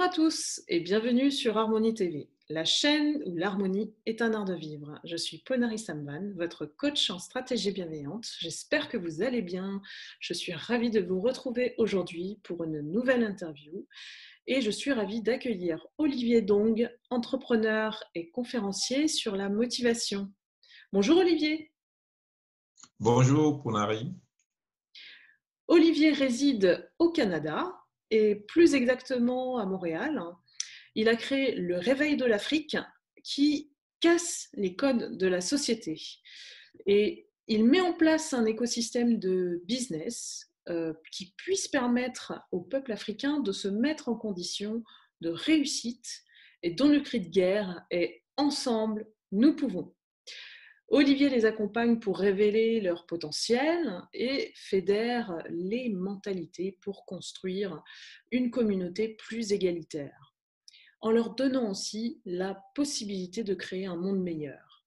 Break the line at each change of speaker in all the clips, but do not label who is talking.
à tous et bienvenue sur Harmonie TV, la chaîne où l'harmonie est un art de vivre. Je suis Ponari Samban, votre coach en stratégie bienveillante. J'espère que vous allez bien. Je suis ravie de vous retrouver aujourd'hui pour une nouvelle interview et je suis ravie d'accueillir Olivier Dong, entrepreneur et conférencier sur la motivation. Bonjour Olivier.
Bonjour Pounari.
Olivier réside au Canada et plus exactement à Montréal. Il a créé le Réveil de l'Afrique qui casse les codes de la société. Et il met en place un écosystème de business qui puisse permettre au peuple africain de se mettre en condition de réussite et dont le cri de guerre est ensemble, nous pouvons. Olivier les accompagne pour révéler leur potentiel et fédère les mentalités pour construire une communauté plus égalitaire, en leur donnant aussi la possibilité de créer un monde meilleur.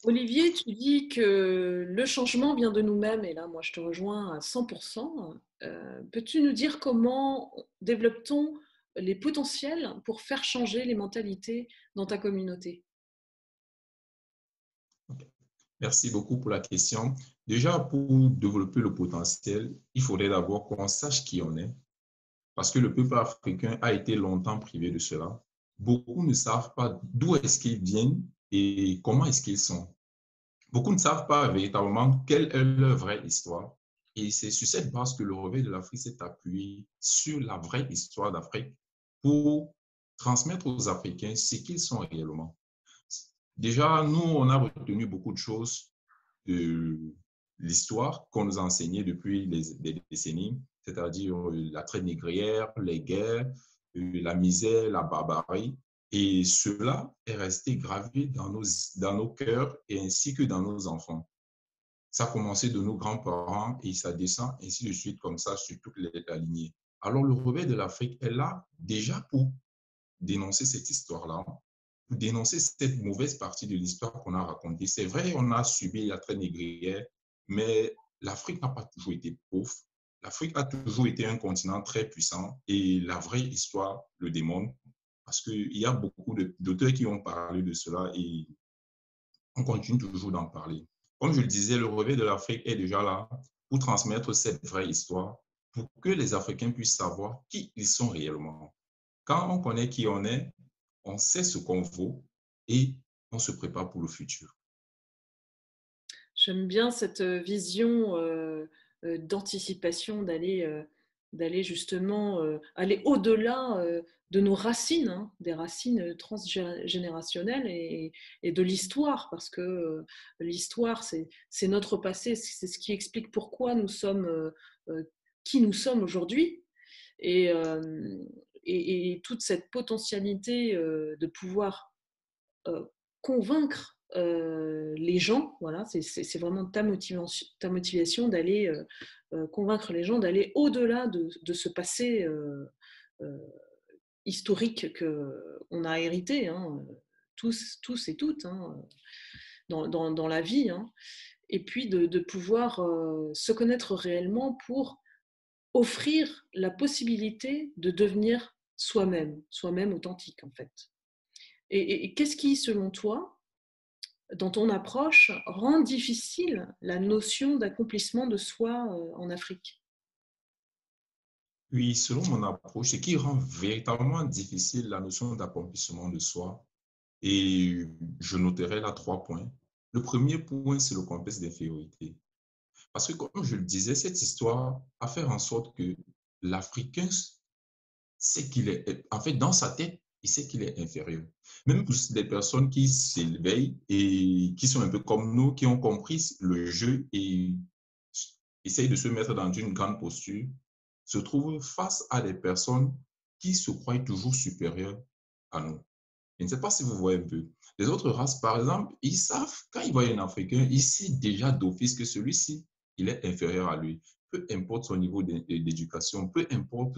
Olivier, tu dis que le changement vient de nous-mêmes, et là, moi, je te rejoins à 100%. Peux-tu nous dire comment développe-t-on les potentiels pour faire changer les mentalités dans ta communauté?
Merci beaucoup pour la question. Déjà, pour développer le potentiel, il faudrait d'abord qu'on sache qui on est, parce que le peuple africain a été longtemps privé de cela. Beaucoup ne savent pas d'où est-ce qu'ils viennent et comment est-ce qu'ils sont. Beaucoup ne savent pas véritablement quelle est leur vraie histoire. Et c'est sur cette base que le Réveil de l'Afrique s'est appuyé sur la vraie histoire d'Afrique pour transmettre aux Africains ce qu'ils sont réellement. Déjà, nous, on a retenu beaucoup de choses de l'histoire qu'on nous a enseignées depuis des décennies, c'est-à-dire la traite négrière, les guerres, la misère, la barbarie. Et cela est resté gravé dans nos cœurs et ainsi que dans nos enfants. Ça a commencé de nos grands-parents et ça descend ainsi de suite comme ça sur toute la lignée. Alors, le Réveil de l'Afrique est là déjà pour dénoncer cette histoire-là, pour dénoncer cette mauvaise partie de l'histoire qu'on a racontée. C'est vrai, on a subi la traite négrière, mais l'Afrique n'a pas toujours été pauvre. L'Afrique a toujours été un continent très puissant et la vraie histoire le démontre parce qu'il y a beaucoup d'auteurs qui ont parlé de cela et on continue toujours d'en parler. Comme je le disais, le Réveil de l'Afrique est déjà là pour transmettre cette vraie histoire, pour que les Africains puissent savoir qui ils sont réellement. Quand on connaît qui on sait ce qu'on vaut et on se prépare pour le futur.
J'aime bien cette vision d'anticipation, d'aller justement aller au-delà de nos racines, hein, des racines transgénérationnelles et de l'histoire, parce que l'histoire, c'est notre passé, c'est ce qui explique pourquoi nous sommes qui nous sommes aujourd'hui. Et, euh, et toute cette potentialité de pouvoir convaincre les gens, voilà, c'est vraiment ta motivation d'aller convaincre les gens d'aller au-delà de ce passé euh, historique qu'on a hérité, hein, tous et toutes, hein, dans la vie, hein, et puis de pouvoir se connaître réellement pour offrir la possibilité de devenir soi-même authentique en fait. Et qu'est-ce qui, selon toi, dans ton approche, rend difficile la notion d'accomplissement de soi en Afrique?
Oui, selon mon approche, ce qui rend véritablement difficile la notion d'accomplissement de soi, et je noterai là 3 points. Le premier point, c'est le complexe d'infériorité. Parce que, comme je le disais, cette histoire a fait en sorte que l'Africain sait qu'il est, en fait, dans sa tête, il sait qu'il est inférieur. Même pour des personnes qui s'éveillent et qui sont un peu comme nous, qui ont compris le jeu et essayent de se mettre dans une grande posture, se trouvent face à des personnes qui se croient toujours supérieures à nous. Je ne sais pas si vous voyez un peu. Les autres races, par exemple, ils savent, quand ils voient un Africain, ils savent déjà d'office que celui-ci, il est inférieur à lui. Peu importe son niveau d'éducation, peu importe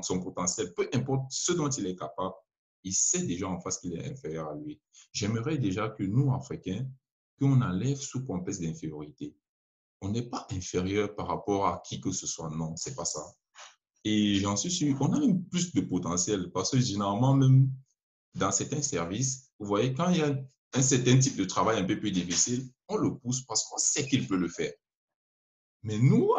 son potentiel, peu importe ce dont il est capable, il sait déjà en face qu'il est inférieur à lui. J'aimerais déjà que nous, Africains, qu'on enlève ce complexe d'infériorité. On n'est pas inférieur par rapport à qui que ce soit. Non, c'est pas ça. Et j'en suis sûr, on a même plus de potentiel parce que généralement, même dans certains services, vous voyez, quand il y a un certain type de travail un peu plus difficile, on le pousse parce qu'on sait qu'il peut le faire. Mais nous,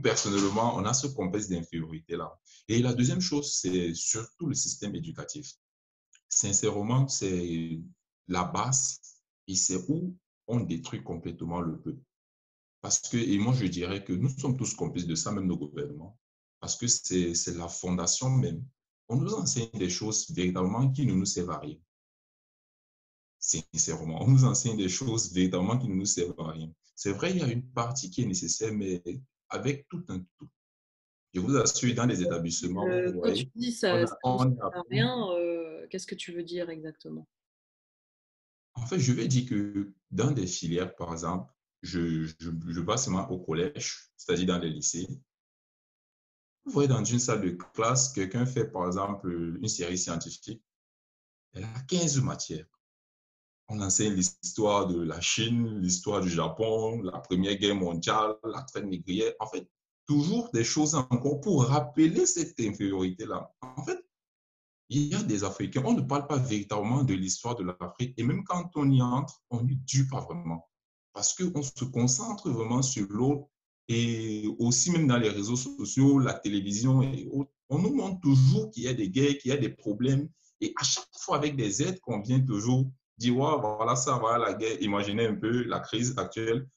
personnellement, on a ce complexe d'infériorité-là. Et la deuxième chose, c'est surtout le système éducatif. Sincèrement, c'est la base et c'est où on détruit complètement le peuple. Parce que, et moi, je dirais que nous sommes tous complices de ça, même nos gouvernements, parce que c'est la fondation même. On nous enseigne des choses véritablement qui ne nous servent à rien. Sincèrement, on nous enseigne des choses véritablement qui ne nous servent à rien. C'est vrai, il y a une partie qui est nécessaire, mais avec tout un tout. Je vous assure, dans les établissements, vous
Quand tu
voyez,
dis
on
ça, ça
a,
ne sert
on a
à
appris.
rien, qu'est-ce que tu veux dire exactement?
En fait, je vais dire que dans des filières, par exemple, je passe seulement au collège, c'est-à-dire dans les lycées. Vous voyez, dans une salle de classe, quelqu'un fait, par exemple, une série scientifique. Elle a 15 matières. On enseigne l'histoire de la Chine, l'histoire du Japon, la Première Guerre mondiale, la traite négrière. En fait, toujours des choses encore pour rappeler cette infériorité-là. En fait, il y a des Africains, on ne parle pas véritablement de l'histoire de l'Afrique. Et même quand on y entre, on n'y dure pas vraiment. Parce qu'on se concentre vraiment sur l'autre. Et aussi, même dans les réseaux sociaux, la télévision et autres, on nous montre toujours qu'il y a des guerres, qu'il y a des problèmes. Et à chaque fois, avec des aides, qu'on vient toujours dire, ouais, voilà ça, voilà la guerre. Imaginez un peu la crise actuelle.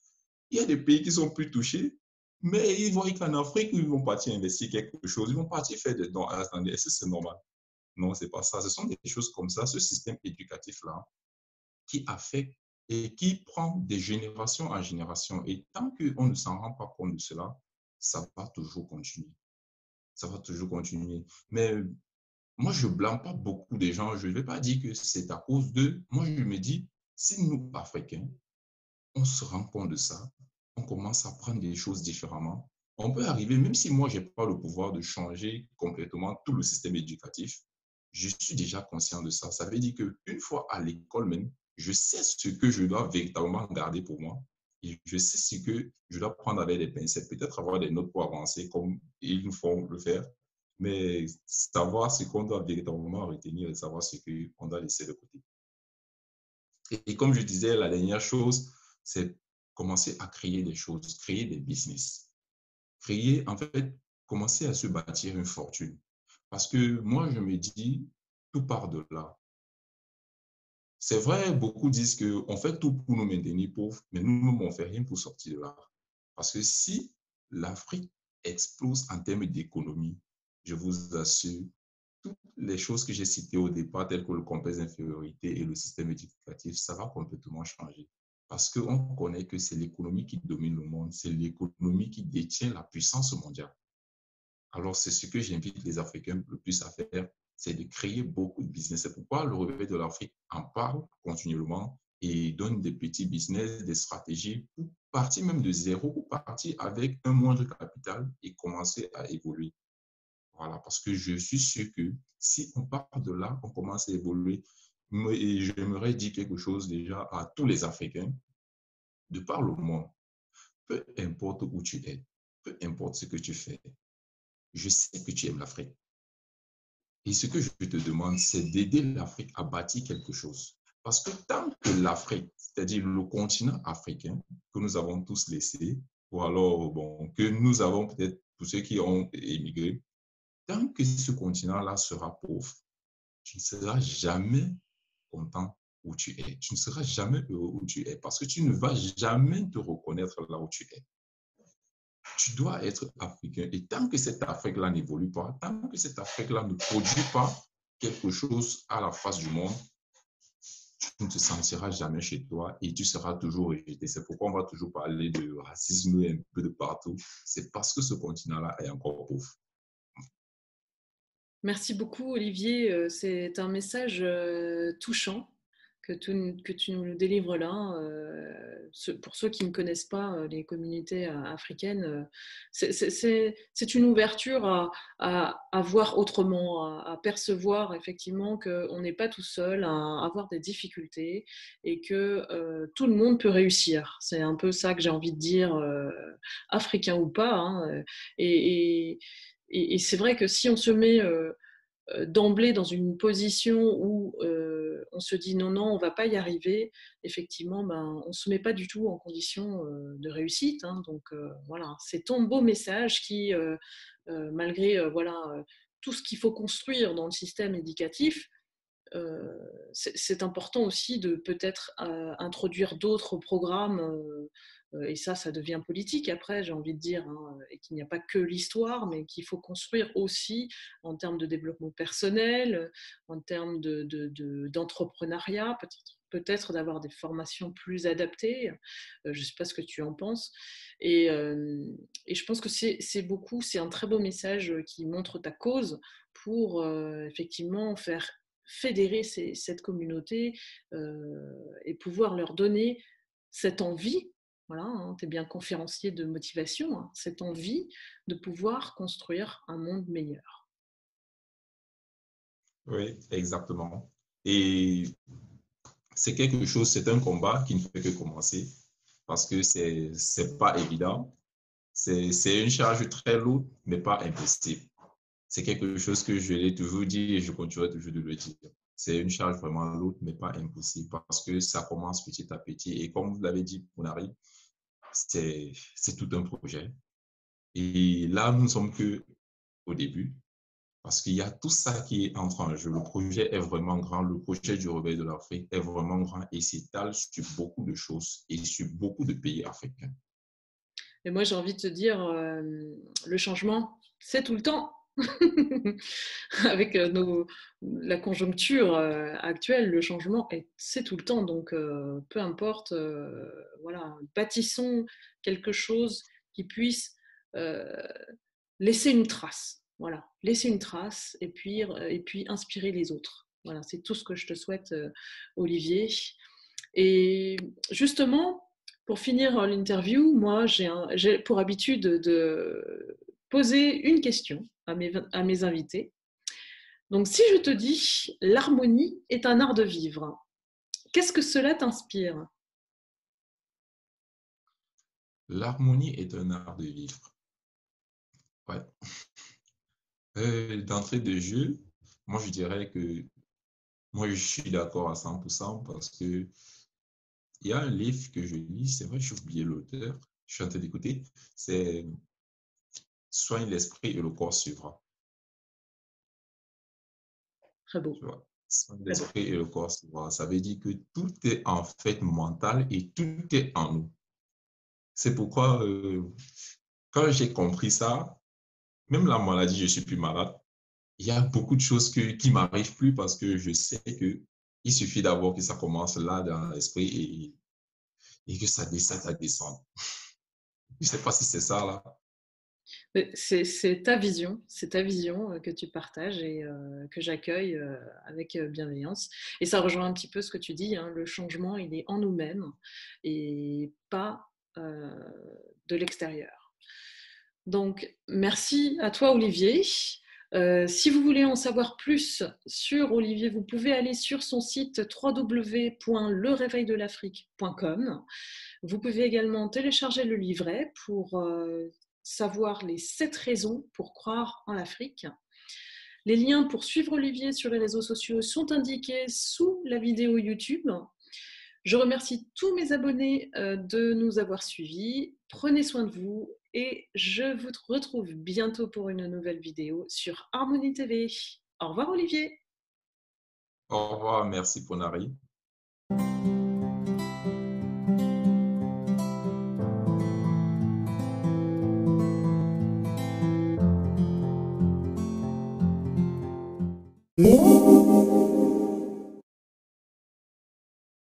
Il y a des pays qui sont plus touchés, mais ils voient qu'en Afrique, ils vont partir investir quelque chose, ils vont partir faire des dons. Attendez, est-ce que c'est normal? Non, c'est pas ça. Ce sont des choses comme ça, ce système éducatif-là, qui affecte et qui prend des générations en génération. Et tant qu'on ne s'en rend pas compte de cela, ça va toujours continuer. Ça va toujours continuer. Mais moi, je ne blâme pas beaucoup des gens. Je ne vais pas dire que c'est à cause d'eux. Moi, je me dis, si nous, Africains, on se rend compte de ça, on commence à prendre des choses différemment, on peut arriver, même si moi, je n'ai pas le pouvoir de changer complètement tout le système éducatif, je suis déjà conscient de ça. Ça veut dire qu'une fois à l'école même, je sais ce que je dois véritablement garder pour moi. Et je sais ce que je dois prendre avec des pincettes, peut-être avoir des notes pour avancer comme ils nous font le faire, mais savoir ce qu'on doit véritablement retenir et savoir ce qu'on doit laisser de côté. Et comme je disais, la dernière chose, c'est commencer à créer des choses, créer des business. Créer, en fait, commencer à se bâtir une fortune. Parce que moi, je me dis, tout part de là. C'est vrai, beaucoup disent qu'on fait tout pour nous maintenir pauvres, mais nous-mêmes, on ne fait rien pour sortir de là. Parce que si l'Afrique explose en termes d'économie, je vous assure, toutes les choses que j'ai citées au départ, telles que le complexe d'infériorité et le système éducatif, ça va complètement changer. Parce qu'on connaît que c'est l'économie qui domine le monde, c'est l'économie qui détient la puissance mondiale. Alors, c'est ce que j'invite les Africains le plus à faire, c'est de créer beaucoup de business. C'est pourquoi le Réveil de l'Afrique en parle continuellement et donne des petits business, des stratégies pour partir même de zéro, pour partir avec un moindre capital et commencer à évoluer. Voilà, parce que je suis sûr que si on part de là, on commence à évoluer. Et j'aimerais dire quelque chose déjà à tous les Africains, de par le monde, peu importe où tu es, peu importe ce que tu fais, je sais que tu aimes l'Afrique. Et ce que je te demande, c'est d'aider l'Afrique à bâtir quelque chose. Parce que tant que l'Afrique, c'est-à-dire le continent africain, que nous avons tous laissé, ou alors bon, que nous avons peut-être, tous ceux qui ont émigré, tant que ce continent-là sera pauvre, tu ne seras jamais content où tu es. Tu ne seras jamais heureux où tu es parce que tu ne vas jamais te reconnaître là où tu es. Tu dois être africain. Et tant que cette Afrique-là n'évolue pas, tant que cette Afrique-là ne produit pas quelque chose à la face du monde, tu ne te sentiras jamais chez toi et tu seras toujours rejeté. C'est pourquoi on va toujours parler de racisme un peu de partout. C'est parce que ce continent-là est encore pauvre.
Merci beaucoup, Olivier. C'est un message touchant que tu nous délivres là. Pour ceux qui ne connaissent pas les communautés africaines, c'est une ouverture à voir autrement, à percevoir effectivement qu'on n'est pas tout seul, à avoir des difficultés et que tout le monde peut réussir. C'est un peu ça que j'ai envie de dire, africain ou pas. Hein, et et c'est vrai que si on se met d'emblée dans une position où on se dit non, non, on ne va pas y arriver, effectivement, on ne se met pas du tout en condition de réussite. Hein. Donc voilà, c'est ton beau message qui, malgré tout ce qu'il faut construire dans le système éducatif, c'est important aussi de peut-être introduire d'autres programmes, et ça devient politique après, j'ai envie de dire, hein, et qu'il n'y a pas que l'histoire, mais qu'il faut construire aussi en termes de développement personnel, en termes d'entrepreneuriat, peut-être d'avoir des formations plus adaptées. Je ne sais pas ce que tu en penses. Et je pense que c'est un très beau message qui montre ta cause pour effectivement faire fédérer cette communauté et pouvoir leur donner cette envie, voilà, hein, tu es bien conférencier de motivation, hein, cette envie de pouvoir construire un monde meilleur.
Oui, exactement. Et c'est quelque chose, c'est un combat qui ne fait que commencer parce que c'est pas évident. C'est une charge très lourde, mais pas impossible. C'est quelque chose que je l'ai toujours dit et je continuerai toujours de le dire. C'est une charge vraiment lourde, mais pas impossible parce que ça commence petit à petit. Et comme vous l'avez dit, Pounari, c'est tout un projet. Et là, nous ne sommes qu'au début parce qu'il y a tout ça qui entre en jeu. Le projet est vraiment grand. Le projet du Réveil de l'Afrique est vraiment grand et s'étale sur beaucoup de choses et sur beaucoup de pays africains.
Et moi, j'ai envie de te dire, le changement, c'est tout le temps. Avec la conjoncture actuelle, le changement, c'est tout le temps. Donc, peu importe, voilà, bâtissons quelque chose qui puisse laisser une trace. Voilà, laisser une trace et puis inspirer les autres. Voilà, c'est tout ce que je te souhaite, Olivier. Et justement, pour finir l'interview, moi, j'ai pour habitude de poser une question à mes invités. Donc, si je te dis l'harmonie est un art de vivre, qu'est-ce que cela t'inspire?
L'harmonie est un art de vivre. Ouais. D'entrée de jeu, moi je dirais que moi je suis d'accord à 100% parce que il y a un livre que je lis, c'est vrai, j'ai oublié l'auteur, je suis en train d'écouter, c'est Soigne l'esprit et le corps suivra.
Très beau.
Tu vois, soigne l'esprit et le corps suivra. Ça veut dire que tout est en fait mental et tout est en nous. C'est pourquoi, quand j'ai compris ça, même la maladie, je suis plus malade. Il y a beaucoup de choses qui ne m'arrivent plus parce que je sais qu'il suffit d'abord que ça commence là dans l'esprit et que ça descend, ça descend. Je ne sais pas si c'est ça là.
C'est ta vision que tu partages et que j'accueille avec bienveillance. Et ça rejoint un petit peu ce que tu dis, hein, le changement, il est en nous-mêmes et pas de l'extérieur. Donc, merci à toi, Olivier. Si vous voulez en savoir plus sur Olivier, vous pouvez aller sur son site www.lereveildelafrique.com. Vous pouvez également télécharger le livret pour savoir les 7 raisons pour croire en l'Afrique. Les liens pour suivre Olivier sur les réseaux sociaux sont indiqués sous la vidéo YouTube. Je remercie tous mes abonnés de nous avoir suivis. Prenez soin de vous et je vous retrouve bientôt pour une nouvelle vidéo sur Harmonie TV. Au revoir Olivier.
Au revoir, merci Pounari.
Yeah.